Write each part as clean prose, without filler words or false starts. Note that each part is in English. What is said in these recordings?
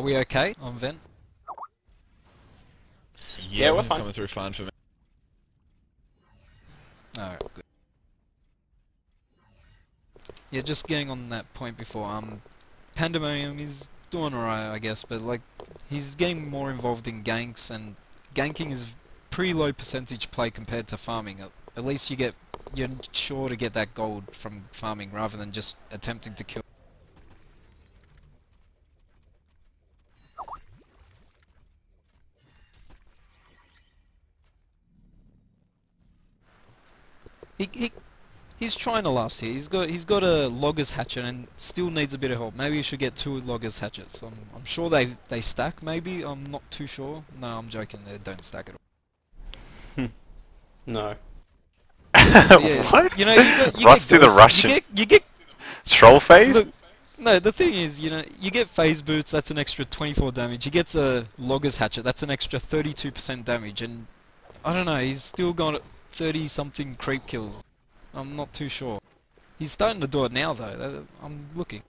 we okay on vent? Yeah, we're everything's fine. coming through fine for me. Alright, good. Yeah, just getting on that point before, Pandemonium is doing alright, I guess, but like, he's getting more involved in ganks, and ganking is pretty low percentage play compared to farming. At least you're sure to get that gold from farming rather than just attempting to kill. He's trying to last here. He's got a logger's hatchet and still needs a bit of help. Maybe he should get 2 logger's hatchets. I'm sure they stack. Maybe I'm not too sure. No, I'm joking. They don't stack at all. No. Yeah, What? you know, you Rusty get the ghost, Russian you get troll phase? look. No, the thing is, you know, you get phase boots. That's an extra 24 damage. He gets a logger's hatchet. That's an extra 32% damage. And I don't know. He's still got 30 something creep kills. I'm not too sure. He's starting to do it now though. I'm looking.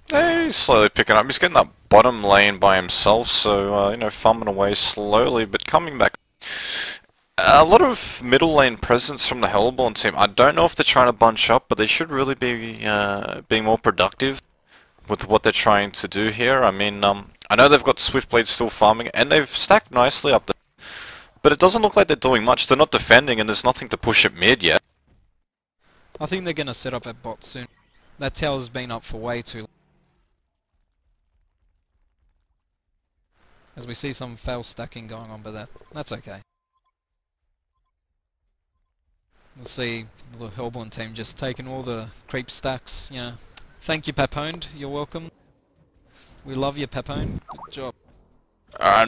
Yeah, he's slowly picking up. He's getting that bottom lane by himself, so, you know, farming away slowly, but coming back. A lot of middle lane presence from the Hellborn team. I don't know if they're trying to bunch up, but they should really be being more productive with what they're trying to do here. I mean, I know they've got Swiftblade still farming, and they've stacked nicely up there. But it doesn't look like they're doing much. They're not defending, and there's nothing to push at mid yet. I think they're gonna set up at bot soon. That tower's been up for way too long. As we see some fail stacking going on, but that's okay. We'll see the Hellborn team just taking all the creep stacks, you know. Thank you, Papone. You're welcome. We love you, Papone. Good job.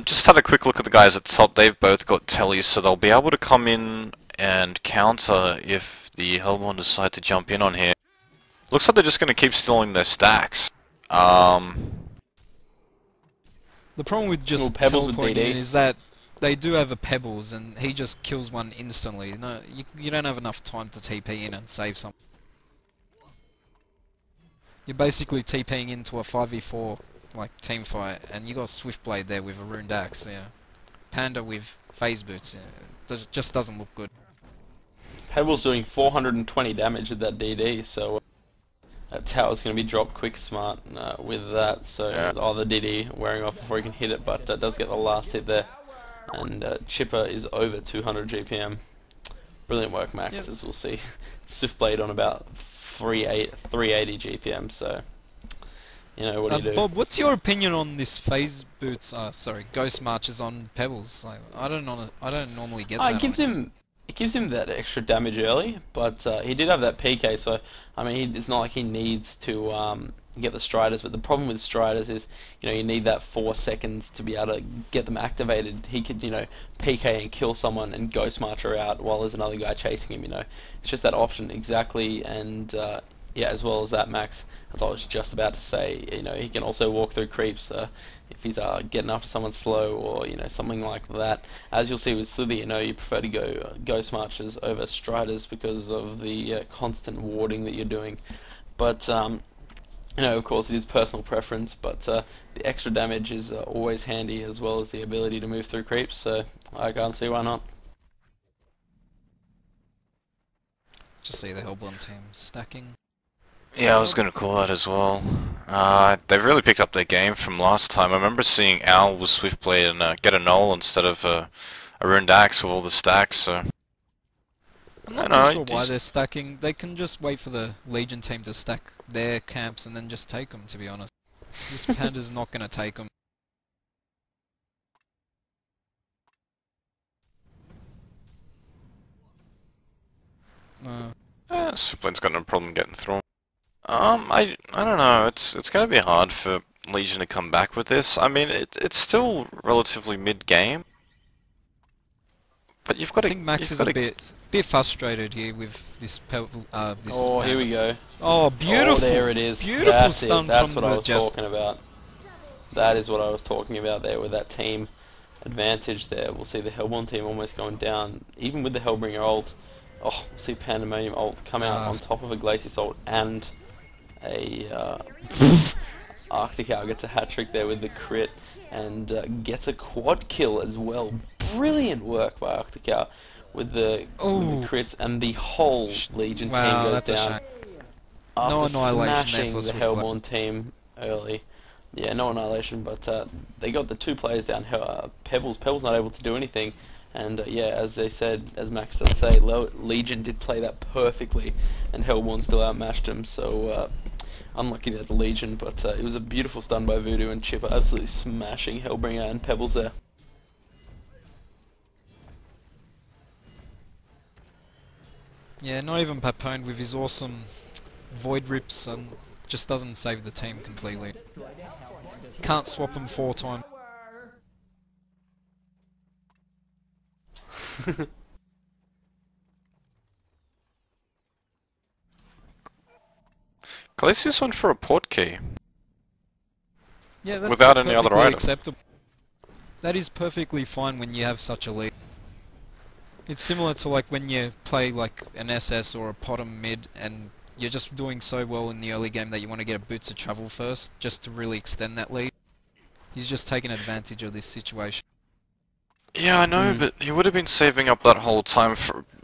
Just had a quick look at the guys at the top. They've both got tellies, so they'll be able to come in and counter if the Hellborn decide to jump in on here. Looks like they're just going to keep stealing their stacks. The problem with just Well, Pebbles with teleporting DD. in is that they do have a Pebbles, and he just kills one instantly. No, you don't have enough time to TP in and save something. You're basically TPing into a 5v4 like team fight, and you got Swiftblade there with a ruined axe. Yeah, Panda with phase boots. Yeah, it just doesn't look good. Pebbles doing 420 damage with that DD, so that tower's going to be dropped quick smart with that. So Yeah. the DD wearing off before he can hit it, but does get the last hit there. And Chipper is over 200 GPM. Brilliant work, Max, Yep. as we'll see. Swiftblade on about 380 GPM, so you know, what do you do? Bob, what's your opinion on this phase boots? Sorry, ghost marches on Pebbles. Like, I don't normally get that. It gives him that extra damage early, but he did have that PK, so I mean, it's not like he needs to get the Striders. But the problem with Striders is, you know, you need that 4 seconds to be able to get them activated. He could, you know, PK and kill someone and Ghost Marcher out while there's another guy chasing him. You know, it's just that option exactly, and yeah, as well as that, Max. As I was just about to say, you know, he can also walk through creeps if he's getting after someone slow or, you know, something like that. As you'll see with Slithy, you know, you prefer to go Ghost Marches over Striders because of the constant warding that you're doing. But, you know, of course it is personal preference, but the extra damage is always handy, as well as the ability to move through creeps, so I can't see why not. Just see the Hellborn team stacking. Yeah, I was going to call that as well. They've really picked up their game from last time. I remember seeing Owl with Swiftblade and get a null instead of a ruined axe with all the stacks, so... I'm not too sure why they're stacking. They can just wait for the Legion team to stack their camps and then just take them, to be honest. This Panda's not going to take them. Swiftblade's got no problem getting through. I don't know. It's gonna be hard for Legion to come back with this. I mean, it's still relatively mid-game, but you've got to. I think Max is a bit frustrated here with this. Oh, here we go. Oh, beautiful! Oh, there it is. Beautiful That's stun That's from what I the was Jester. talking about. That is what I was talking about there with that team advantage there. We'll see the Hellborn team almost going down, even with the Hellbringer ult. Oh, we'll see Pandemonium ult come out on top of a Glacius ult and a Arctic gets a hat-trick there with the crit and gets a quad kill as well. Brilliant work by Arctic with the Oh, crits, and the whole Legion team wow, goes that's a down shame. after No annihilation there smashing for the Swiftblade. Hellborn team early. Yeah, no annihilation, but they got the 2 players down. Pebbles not able to do anything, and yeah, as they said, as Max does say, Legion did play that perfectly, and Hellborn still outmatched him. So unlucky there the Legion, but it was a beautiful stun by Voodoo and Chipper, absolutely smashing Hellbringer and Pebbles there. Yeah, not even Papone with his awesome void rips just doesn't save the team completely. Can't swap him 4 times. Glacius went for a port key. Yeah, that's Without any other perfectly item. acceptable. That is perfectly fine when you have such a lead. It's similar to like when you play like an SS or a bottom mid and you're just doing so well in the early game that you want to get a boots of travel first just to really extend that lead. He's just taking advantage of this situation. Yeah, I know, but he would have been saving up that whole time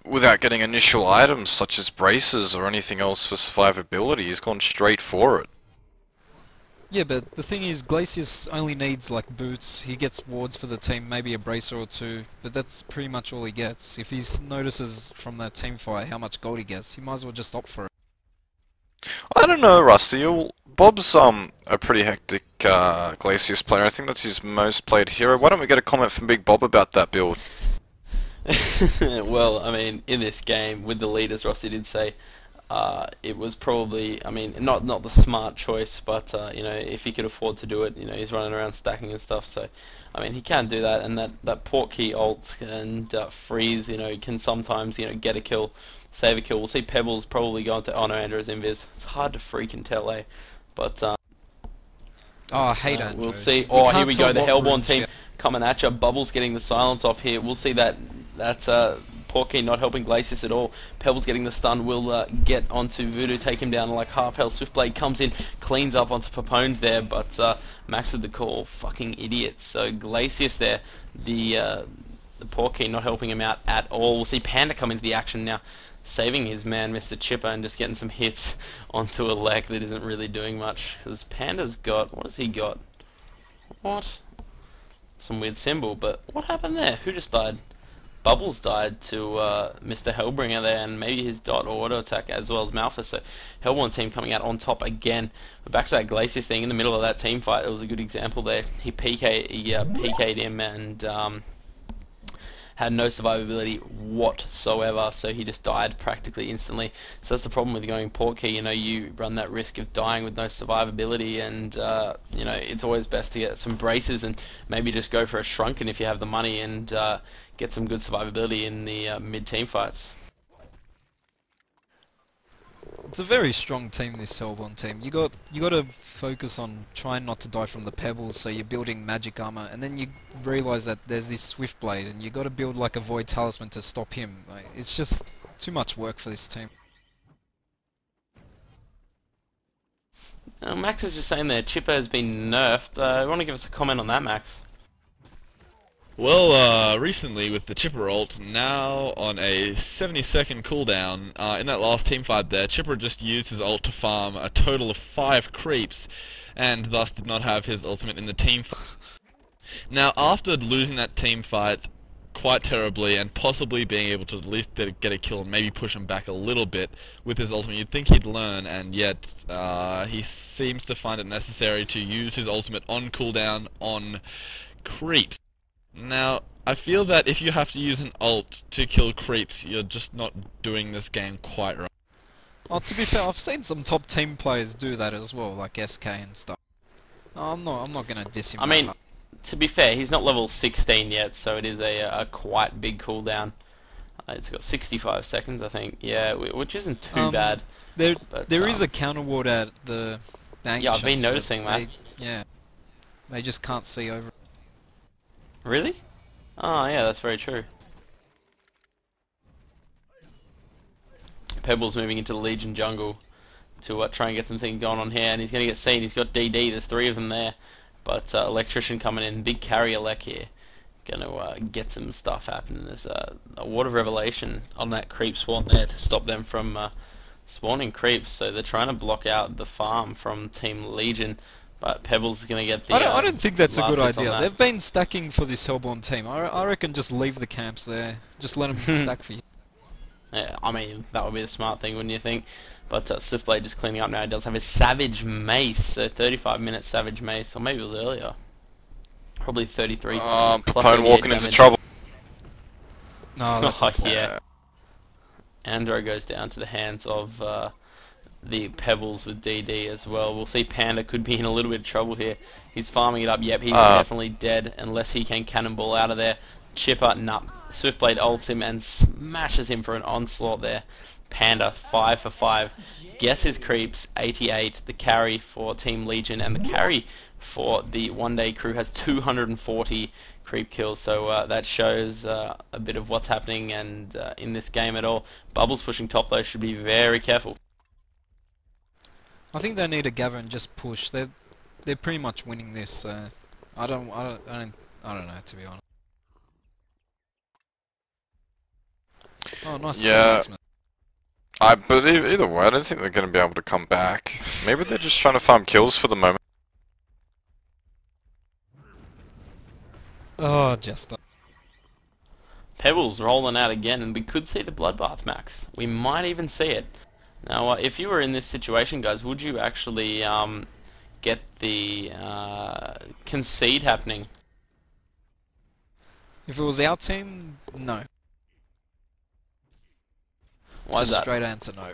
without getting initial items such as braces or anything else for survivability. He's gone straight for it. Yeah, but the thing is, Glacius only needs like boots, he gets wards for the team, maybe a bracer or 2, but that's pretty much all he gets. If he notices from that team fight how much gold he gets, he might as well just opt for it. I don't know, Rusty. Bob's a pretty hectic Glacius player. I think that's his most played hero. Why don't we get a comment from Big Bob about that build? Well, I mean, in this game, with the leaders, Rossi did say it was probably, I mean, not the smart choice, but you know, if he could afford to do it, you know, he's running around stacking and stuff. So, I mean, he can do that, and that port key ult and freeze, you know, can sometimes, you know, get a kill, save a kill. We'll see Pebbles probably go into, oh no, Andrew's invis. It's hard to freaking tell, eh? But Oh, I hate Andrew. we'll see. You Oh, here can't we go. tell The what Hellborn rooms team you- coming at you. Bubbles getting the silence off here. We'll see that Porky not helping Glacius at all. Pebbles getting the stun will get onto Voodoo, take him down like half health. Swiftblade comes in, cleans up onto Papones there, but Max with the call. Fucking idiots. So Glacius there, the Porky not helping him out at all. We'll see Panda come into the action now, saving his man Mr. Chipper and just getting some hits onto a leg that isn't really doing much. Because Panda's got, what has he got? What? Some weird symbol, but what happened there? Who just died? Bubbles died to Mr. Hellbringer there, and maybe his dot or auto attack as well as Malphus. So Hellborn team coming out on top again. But back to that Glacius thing in the middle of that team fight. It was a good example there. He PK'd him and had no survivability whatsoever, so he just died practically instantly. So that's the problem with going portkey. You know, you run that risk of dying with no survivability, and you know, it's always best to get some braces and maybe just go for a shrunken if you have the money and get some good survivability in the mid-team fights. It's a very strong team, this Hellborn team. You got to focus on trying not to die from the pebbles, so you're building magic armor, and then you realize that there's this Swiftblade, and you got to build like a void talisman to stop him. Like, it's just too much work for this team. Max is just saying there, Chipper has been nerfed. Want to give us a comment on that, Max? Well, recently with the Chipper ult, now on a 70-second cooldown, in that last teamfight there, Chipper just used his ult to farm a total of 5 creeps, and thus did not have his ultimate in the teamfight. Now, after losing that teamfight quite terribly, and possibly being able to at least get a kill and maybe push him back a little bit with his ultimate, you'd think he'd learn, and yet he seems to find it necessary to use his ultimate on cooldown on creeps. Now, I feel that if you have to use an ult to kill creeps, you're just not doing this game quite right. Oh, to be fair, I've seen some top team players do that as well, like SK and stuff. I'm not gonna diss him. I mean, to be fair, he's not level 16 yet, so it is a quite big cooldown. It's got 65 seconds, I think. Yeah, which isn't too bad. There is a counter ward at the bank. Yeah, I've been noticing that. Yeah, they just can't see over. Really? Oh, yeah, that's very true. Pebbles moving into the Legion jungle. to try and get some things going on here, and he's going to get seen. He's got DD. There's 3 of them there, but Electrician coming in. Big carry Elec here. Going to get some stuff happening. There's a Ward of Revelation on that creep spawn there to stop them from spawning creeps. So they're trying to block out the farm from Team Legion. But Pebbles is going to get the. I don't think that's a last good hits on idea. that. They've been stacking for this Hellborn team. I reckon just leave the camps there. Just let them stack for you. Yeah, I mean, that would be the smart thing, wouldn't you think? But Swiftblade just cleaning up now. He does have his Savage Mace, so 35-minute Savage Mace, or maybe it was earlier. Probably 33. Plus Propone 88 walking into damage. trouble. No, that's Oh, unfortunate. yeah. Andro goes down to the hands of the Pebbles with DD as well. We'll see Panda could be in a little bit of trouble here. He's farming it up. Yep, he's definitely dead unless he can cannonball out of there. Chipper, nah. Swiftblade ults him and smashes him for an onslaught there. Panda, 5 for 5. Guess his creeps, 88. The carry for Team Legion and the carry for the One Day crew has 240 creep kills. So that shows a bit of what's happening and in this game at all. Bubbles pushing top though, should be very careful. I think they need to gather and just push. They're pretty much winning this. So I don't know, to be honest. Oh, nice. Yeah. comments, I believe either way, I don't think they're going to be able to come back. Maybe they're just trying to farm kills for the moment. Oh, Jester. Pebbles rolling out again, and we could see the Bloodbath max. We might even see it. Now, if you were in this situation, guys, would you actually get the concede happening? If it was our team, no. Why is Just that? straight answer no.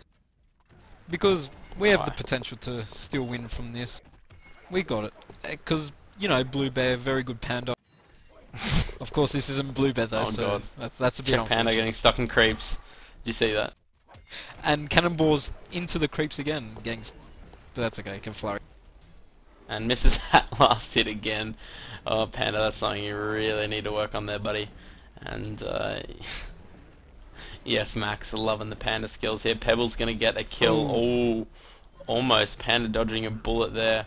Because we have the Why? potential to still win from this. We got it. Because, you know, Blue Bear, very good Panda. Of course, this isn't Blue Bear though, Oh, so God. that's a bit Check unfortunate. Panda getting stuck in creeps. Did you see that? And cannonballs into the creeps again, gangs. But that's okay, can flurry. And misses that last hit again. Oh, Panda, that's something you really need to work on there, buddy. And, yes, Max, loving the Panda skills here. Pebble's going to get a kill. Oh, almost. Panda dodging a bullet there.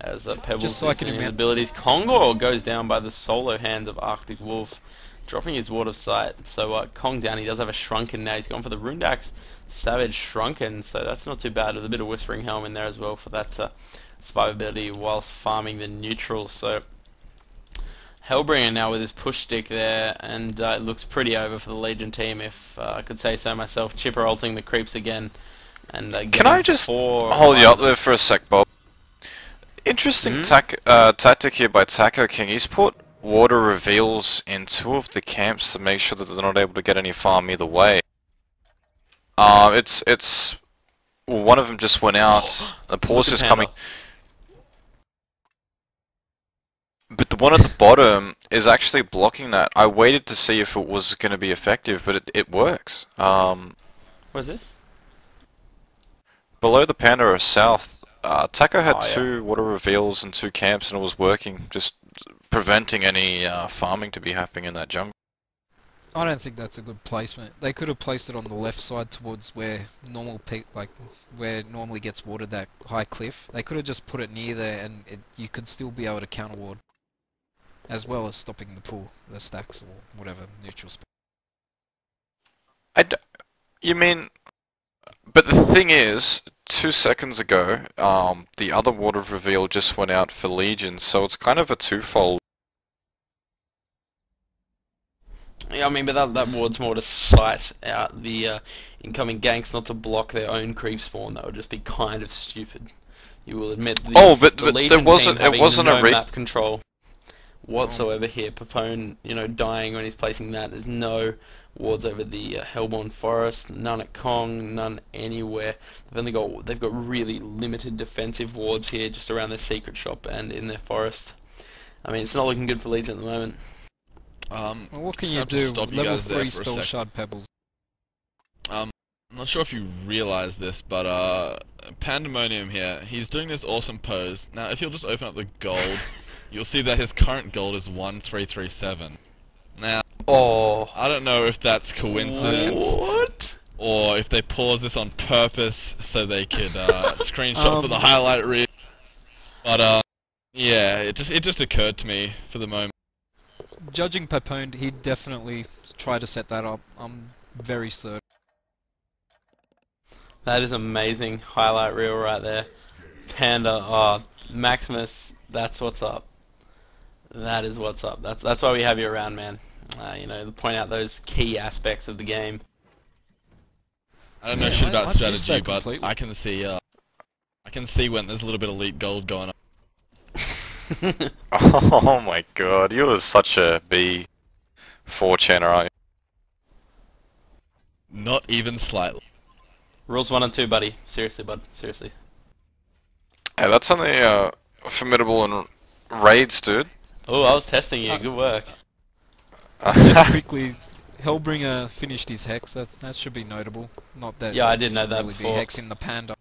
As Pebbles Just using psyching him his out. abilities. Kongor goes down by the solo hands of Arctic Wolf, dropping his ward of sight. So Kong down, he does have a Shrunken now. He's gone for the Rundax Savage Shrunken, so that's not too bad, with a bit of Whispering Helm in there as well for that survivability whilst farming the neutral. So Hellbringer now with his push stick there, and it looks pretty over for the Legion team, if I could say so myself. Chipper ulting the creeps again. And Can I just hold you up there for a sec, Bob? Interesting tactic here by Taco King. He's put water reveals in 2 of the camps to make sure that they're not able to get any farm either way. It's one of them just went out. The pause is coming, but the one at the bottom is actually blocking that. I waited to see if it was going to be effective, but it works. What's this? Below the Panda or south, Taco had Oh, yeah. 2 water reveals and 2 camps, and it was working, just preventing any farming to be happening in that jungle. I don't think that's a good placement. They could have placed it on the left side towards where where it normally gets watered, that high cliff. They could have just put it near there, and you could still be able to counter ward, as well as stopping the pool, the stacks or whatever neutral spot. You mean, but the thing is, 2 seconds ago, the other water reveal just went out for Legion, so it's kind of a twofold. Yeah, I mean, but that ward's more to sight out the incoming ganks, not to block their own creep spawn. That would just be kind of stupid. You will admit. But the there Legion wasn't. team It having wasn't no a map control whatsoever here. Propone, dying when he's placing that. There's no wards over the Hellborn Forest. None at Kong. None anywhere. They've got really limited defensive wards here, just around their secret shop and in their forest. I mean, it's not looking good for Legion at the moment. Well, what can just you have to do? stop you Level guys there 3 for a spell sec. shard pebbles. I'm not sure if you realize this, but Pandemonium here, he's doing this awesome pose. Now, if you'll just open up the gold, you'll see that his current gold is 1337. Now, Oh. I don't know if that's coincidence. What? or if they pause this on purpose so they could screenshot for the highlight reel. But yeah, it just occurred to me for the moment. Judging Papone, he'd definitely try to set that up. I'm very certain. That is amazing highlight reel right there. Panda, oh, Maximus, that's what's up. That is what's up. That's why we have you around, man. You know, to point out those key aspects of the game. I don't know shit about strategy, but completely. I can see when there's a little bit of elite gold going on. Oh my god, you are such a B4 aren't you? Not even slightly. Rules 1 and 2, buddy. Seriously, bud. Seriously. Hey, that's only formidable in raids, dude. Oh, I was testing you. Good work. Just quickly, Hellbringer finished his hex. That should be notable. Not that. Yeah, I did know should that really before. Be hex in the Panda.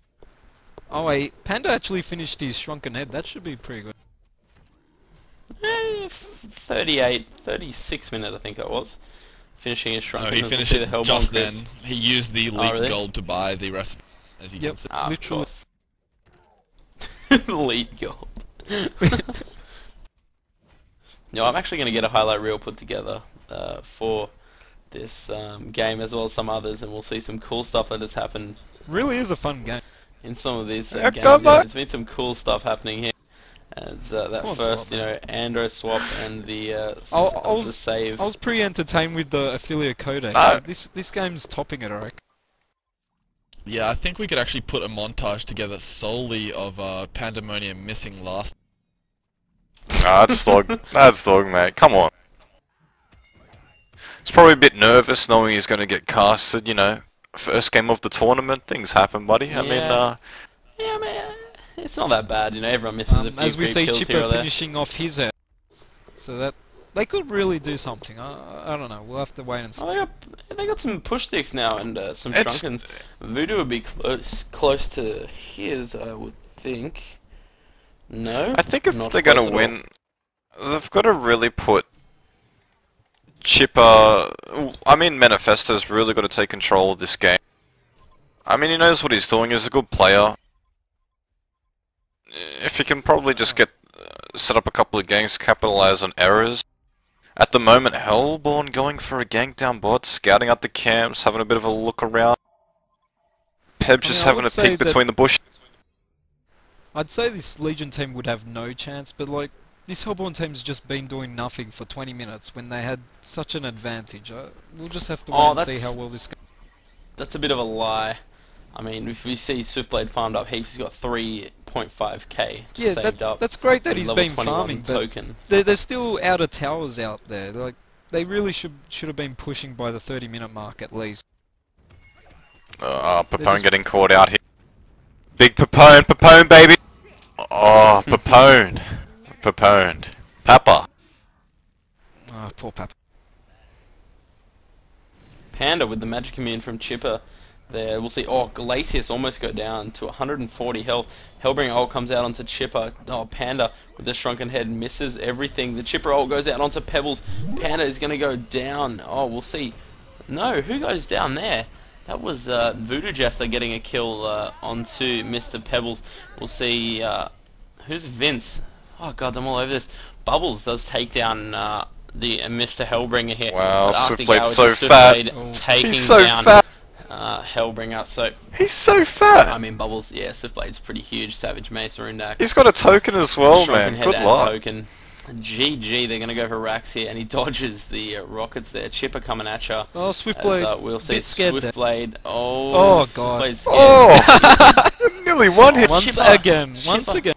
Oh wait, Panda actually finished his shrunken head. That should be pretty good. 38, 36 minute, I think that was. Finishing his shrunken. No, he We'll finished see it the Hellborn just creeps. then. He used the elite really? gold to buy the recipe, as you Yep. can see. Ah, Literally. of course. Elite gold. No, I'm actually going to get a highlight reel put together for this game as well as some others, and we'll see some cool stuff that has happened Really is a fun game. in some of these Yeah, games. come Yeah, on. there's been some cool stuff happening here. As that Come on, first, Swap, you know, Andro swap and the, I the save. I was pretty entertained with the affiliate codex. Ah. This game's topping it, I reckon. Yeah, I think we could actually put a montage together solely of Pandemonium missing last. Nah, that's dog. That's dog, mate. Come on. He's probably a bit nervous knowing he's going to get casted, you know. First game of the tournament, things happen, buddy. I mean, Yeah, man, it's not that bad, you know, everyone misses a few As we creep see kills here Chipper or there. finishing off his head. So that they could really do something. I don't know. We'll have to wait and see. Oh, they got some push sticks now and some It's- Shrunkens. Voodoo would be close to his, I would think. No? I think if Not they're going close to at all. win, they've got to really put Chipper... I mean, Manifesto's really got to take control of this game. I mean, he knows what he's doing. He's a good player. If he can probably just get set up a couple of ganks, capitalize on errors. At the moment, Hellborn going for a gank down bot, scouting out the camps, having a bit of a look around. Peb's just I having would a say peek that- between the bushes. I'd say this Legion team would have no chance, but like this Hellborn team's just been doing nothing for 20 minutes when they had such an advantage. We'll just have to wait and see that's- how well this goes. That's a bit of a lie. I mean, if we see Swiftblade farmed up heaps, he's got 3.5k Yeah, saved up. that's great that with he's level been 21 farming, but token. there's still outer towers out there. Like they really should have been pushing by the 30-minute mark at least. Papone just- getting caught out here. Big Papone, baby! Oh, Papone. Papone. Papa. Ah, poor Papa. Panda with the magic immune from Chipper there. We'll see. Oh, Glacius almost got down to 140 health. Hellbringer ult comes out onto Chipper. Oh, Panda with the shrunken head misses everything. The Chipper ult goes out onto Pebbles. Panda is going to go down. Oh, we'll see. No, who goes down there? That was Voodoo Jester getting a kill onto Mr. Pebbles. We'll see. Who's Vince? Oh, God, I'm all over this. Bubbles does take down the Mr. Hellbringer here. Wow, But Arctic Swiftblade's Hour so just fat. Swiftblade Oh. taking He's so down fat. Hellbringer. So, He's so fat. I mean, Bubbles, yeah, Swiftblade's pretty huge. Savage Mace, Rundak. He's got a token as well, Shrunken man. Head Good and luck. Token. GG, they're going to go for Rax here, and he dodges the rockets there. Chipper coming at you. Oh, Swiftblade. We'll see bit scared there. Swiftblade. Oh, Oh, God. Swiftblade's scared. Oh! Nearly one hit. Once Chipper. again, once Chipper. again.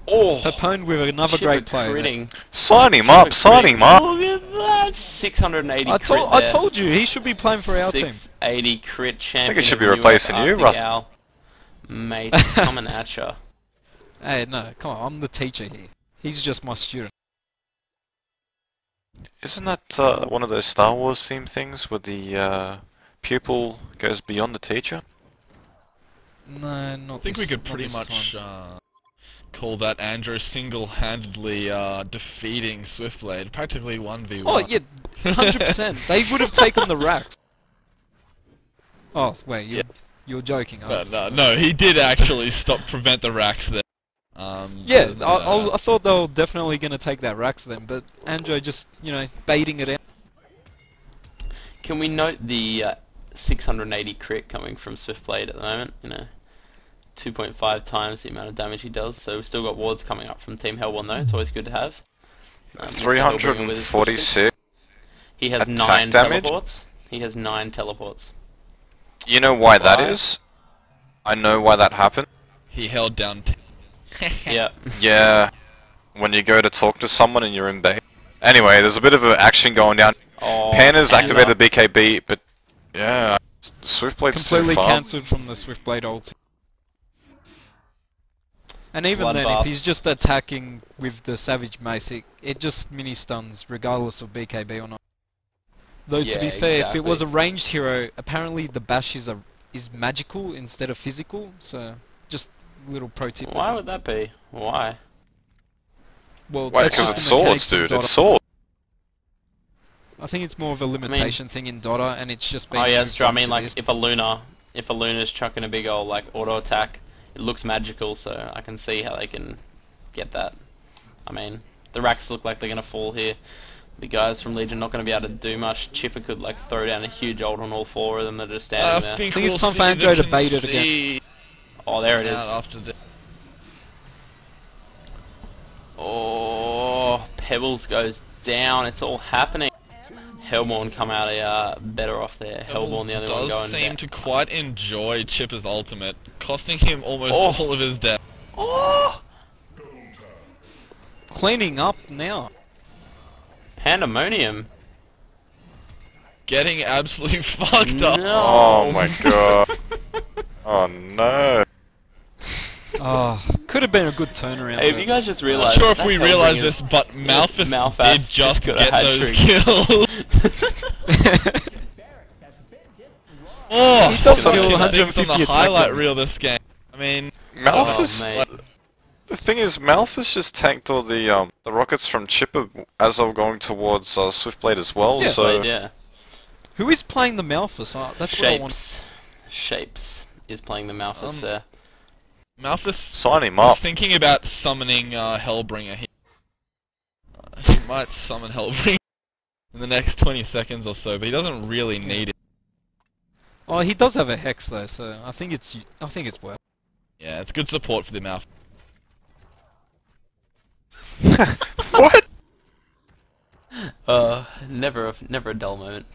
Oh, Papone with another Chipper great play. there. critting. Sign him up, Chipper sign critting. him up. Look at that, 680 I crit I there. told you he should be playing for our team. 680 crit champion. it should of be New replacing York, you, Arctic Russ. Owl. Mate, coming at ya. Hey, no, come on, I'm the teacher here. He's just my student. Isn't that one of those Star Wars theme things where the pupil goes beyond the teacher? No, not I think we this- could not pretty this much time. call that Andrew single-handedly defeating Swiftblade, practically 1v1. Oh yeah, 100%. They would have taken the racks. Oh, wait, Yeah. you're joking. No, he did actually prevent the racks there. Yeah, there's I thought they were definitely going to take that racks then, but Anjo just, baiting it out. Can we note the 680 crit coming from Swiftblade at the moment? 2.5 times the amount of damage he does. So we've still got wards coming up from Team Hellborn though. It's always good to have. 346. He has attack 9 damage. teleports. He has 9 teleports. You know why that Why? is? I know why that happened. He held down. Yeah. Yeah, when you go to talk to someone and you're in base. Anyway, there's a bit of an action going down. Oh, Panda's Panda. activated BKB, but yeah, Swiftblade's too Completely far. cancelled from the Swiftblade ult. And even then, Bloodbath. if he's just attacking with the Savage Mace, it just mini-stuns, regardless of BKB or not. Though, to be Yeah, fair, if it was a exactly. ranged hero, apparently the bash is magical instead of physical, so just a little pro tip. Why would that be? Why? Well, Wait, that's because just it's the mechanics swords, of dude. Dota. It's swords. I think it's more of a limitation thing in Dota, and it's just being Oh yeah, that's moved true. I onto mean, like this. if a Luna's chucking a big old like auto attack, it looks magical. So I can see how they can get that. I mean, the racks look like they're gonna fall here. The guys from Legion not gonna be able to do much. Chipper could like throw down a huge ult on all 4 of them. They're just standing there. I think it's time for Andro to bait it again. Oh, there it is. After the Oh, Pebbles goes down. It's all happening. Hellborn come out better off there. Hellborn the only one does going seem down. to quite enjoy Chipper's ultimate, costing him almost Oh. all of his death. Oh, Cleaning up now. pandemonium. Getting absolutely fucked up. No. Oh my god. Oh no. Oh, could have been a good turnaround. Hey, have but- you guys just Not realised? sure if that we Hellbringer realize is- this, but Malphus Malphas did just just got a get hat those trick. kills. Oh, He does some do of the 150 things on the attack highlight damage. reel this game. I mean, Malphus. mate. The thing is, Malphus just tanked all the rockets from Chipper as they were going towards Swiftblade as well. Yeah. so Played, yeah. Who is playing the Malphus? That's what I want. Shapes is playing the Malphus there. Malphus sign him was up. thinking about summoning Hellbringer. He might summon Hellbringer in the next 20 seconds or so, but he doesn't really need it. Oh, he does have a hex though, so I think it's worth. Yeah, it's good support for the Malphus. What? Never a dull moment.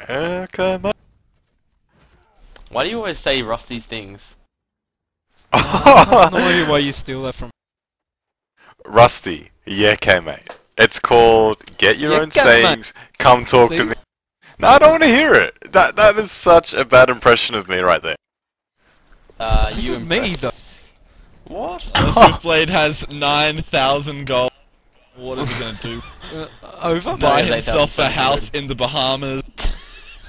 Come on. Why do you always say Rusty's things? I have no idea why you steal that from. Rusty, yeah, okay, mate. It's called Get Your Yeah, Own okay, mate. Sayings. Come talk See? to me. No, I don't want to hear it. That is such a bad impression of me right there. This You is me impressed? though. What? Swiftblade has 9,000 gold. What is he gonna do? Over? No, Buy they himself don't. a house in the Bahamas,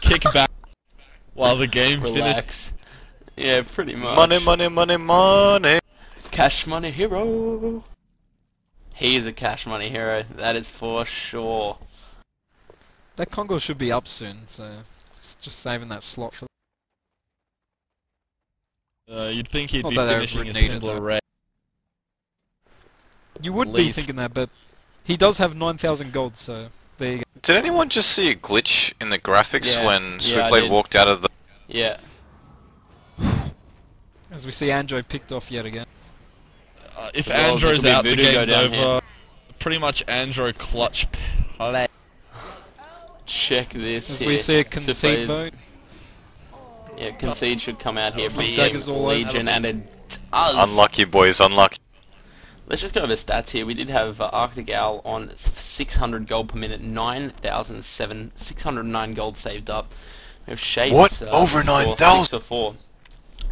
kick back while the game finishes. Relax. Yeah, pretty much. Money, money, money, money. Cash money hero. He is a cash money hero. That is for sure. That Congo should be up soon, so just saving that slot for. You'd think he'd Not be that they finishing would a need it, similar though. rate. You would be Least. thinking that, but he does have 9,000 gold, so there you go. Did anyone just see a glitch in the graphics Yeah. when Yeah, I Swiftblade did. walked out of the... Yeah. As we see Andro picked off yet again. If As well as Andro's there out, could the be Voodoo go game's down over. here. Pretty much Andro clutch play. Check this. As here. we see a concede Swiftblade- vote. Yeah, concede should come out here. Beating daggers all over. Legion, and it does. Unlucky, boys, unlucky. Let's just go over stats here. We did have Arctic Owl on 600 gold per minute, 609 gold saved up. We have Shapes. What? Over score 9,000? 6 for 4.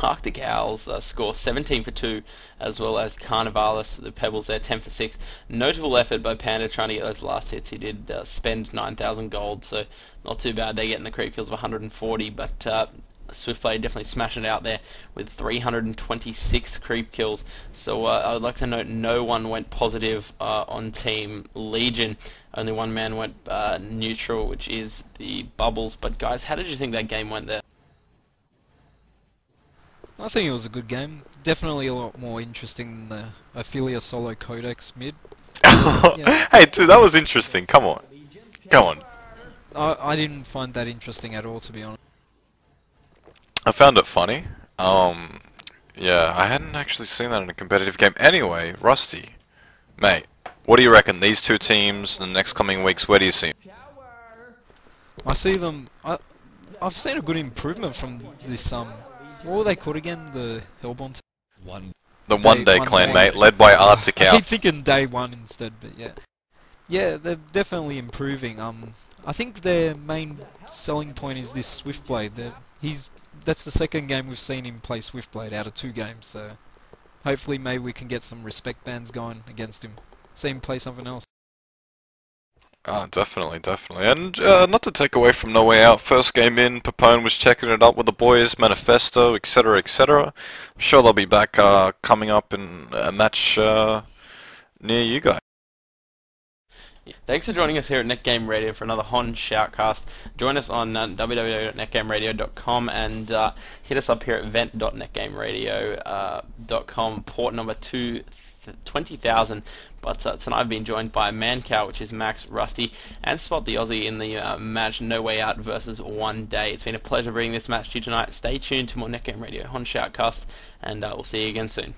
Arctic Owls score 17 for 2, as well as Carnivalis, the Pebbles there, 10 for 6. Notable effort by Panda trying to get those last hits. He did spend 9,000 gold, so not too bad. They're getting the creep kills of 140, but Swiftblade definitely smashing it out there with 326 creep kills. So I would like to note no one went positive on Team Legion. Only one man went neutral, which is the Bubbles. But guys, how did you think that game went there? I think it was a good game. Definitely a lot more interesting than the Ophelia solo Codex mid. Yeah, Hey, dude, that was interesting. Come on. Come on. I didn't find that interesting at all, to be honest. I found it funny. Yeah, I hadn't actually seen that in a competitive game. Anyway, Rusty, mate, what do you reckon? These two teams, in the next coming weeks, where do you see 'em? I see them. I've seen a good improvement from this. What were they called again? The Hellborn. One. The Day One Day one, Clan, day mate, one. led by Arctic I Out. keep thinking day one instead, but yeah. Yeah, they're definitely improving. I think their main selling point is this Swiftblade. That's the second game we've seen him play Swiftblade out of 2 games. So hopefully, maybe we can get some respect bands going against him. See him play something else. Definitely, definitely. And not to take away from No Way Out, first game in, Papone was checking it up with the boys, Manifesto, etc., etc. I'm sure they'll be back coming up in a match near you guys. Thanks for joining us here at NetGame Radio for another HoN Shoutcast. Join us on www.netgameradio.com and hit us up here at vent.netgameradio.com, port number 20,000. But tonight I've been joined by Mancow, which is Max, Rusty, and Spot the Aussie in the match No Way Out versus One Day. It's been a pleasure bringing this match to you tonight. Stay tuned to more NetGame Radio HoN Shoutcast, and we'll see you again soon.